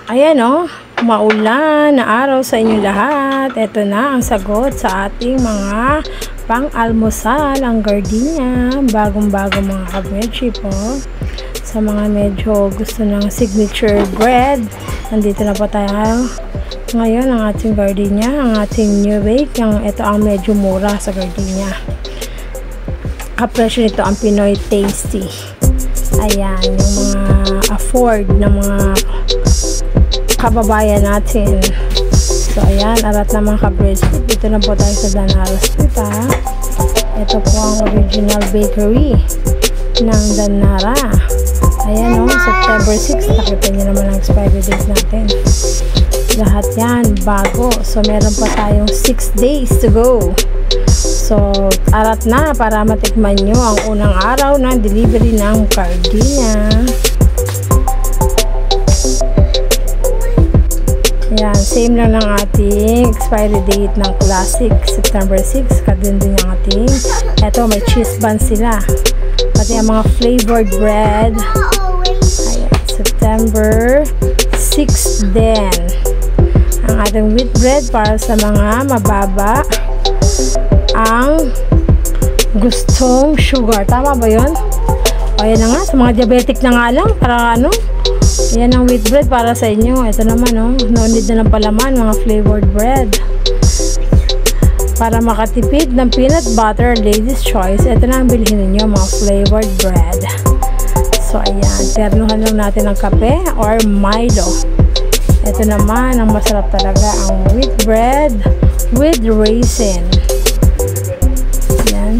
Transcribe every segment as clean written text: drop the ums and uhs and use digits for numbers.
Ayan maulan na araw sa inyo lahat. Ito na ang sagot sa ating mga pang-almusal, ang gardenia. Bagong-bago mga kabrechi po. Sa mga medyo gusto ng signature bread, nandito na po tayo. Ngayon ang ating gardenia, ang ating new bake. Ito ang medyo mura sa gardenia. Kapresyo nito ang Pinoy Tasty. Ayan, yung mga afford na mga kababayan natin. So ayan, arat na mga kabreski. Dito na po tayo sa Danara Street Ito po ang original bakery ng Danara. Ayan September 6. Nakita nyo naman ang expiry date natin. Lahat yan bago. So meron pa tayong 6 days to go. So arat na para matikman nyo ang unang araw ng delivery ng gardenia. Ayan, same lang ng ating expiry date ng classic, September 6. Kadin din yung ating. Eto, may cheese bun sila. Pati ang mga flavored bread. Ayan, September 6 din. Ang ating wheat bread para sa mga mababa ang gustong sugar. Tama ba yun? O, ayan na nga, sa mga diabetic na nga lang, para yan ang wheat bread para sa inyo. Ito naman no need na ng palaman, mga flavored bread. Para makatipid ng peanut butter, ladies choice, ito na ang bilhin ninyo, mga flavored bread. So ayan, ternuhan lang natin ng kape or Milo. Ito naman ang masarap talaga, ang wheat bread with raisin. Ayan,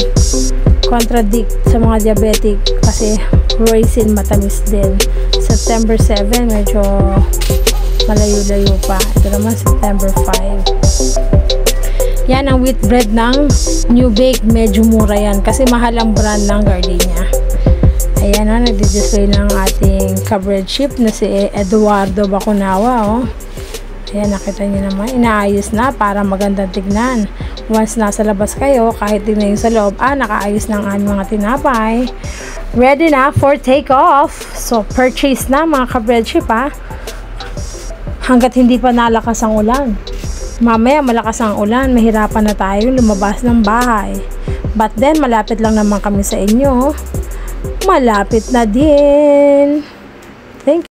contradict sa mga diabetic kasi raisin matamis din. September 7, medyo malayo-layo pa. Ito naman September 5. Yan ang wheat bread ng New Bake. Medyo mura yan kasi mahal ang brand ng gardenia. Ayan nagdi-display ng ating ka-bread chip na si Eduardo Bacunawa. Ayan, nakita niyo naman. Inaayos na para magandang tignan. Once nasa labas kayo, kahit din na yung sa loob, nakaayos ng aming mga tinapay. Ready na for take off. So purchase na mga ka-bread chip hanggat hindi pa nalakas ang ulan. Mamaya malakas ang ulan, mahirapan na tayong lumabas ng bahay. But then malapit lang naman kami sa inyo. Malapit na din. Thank you.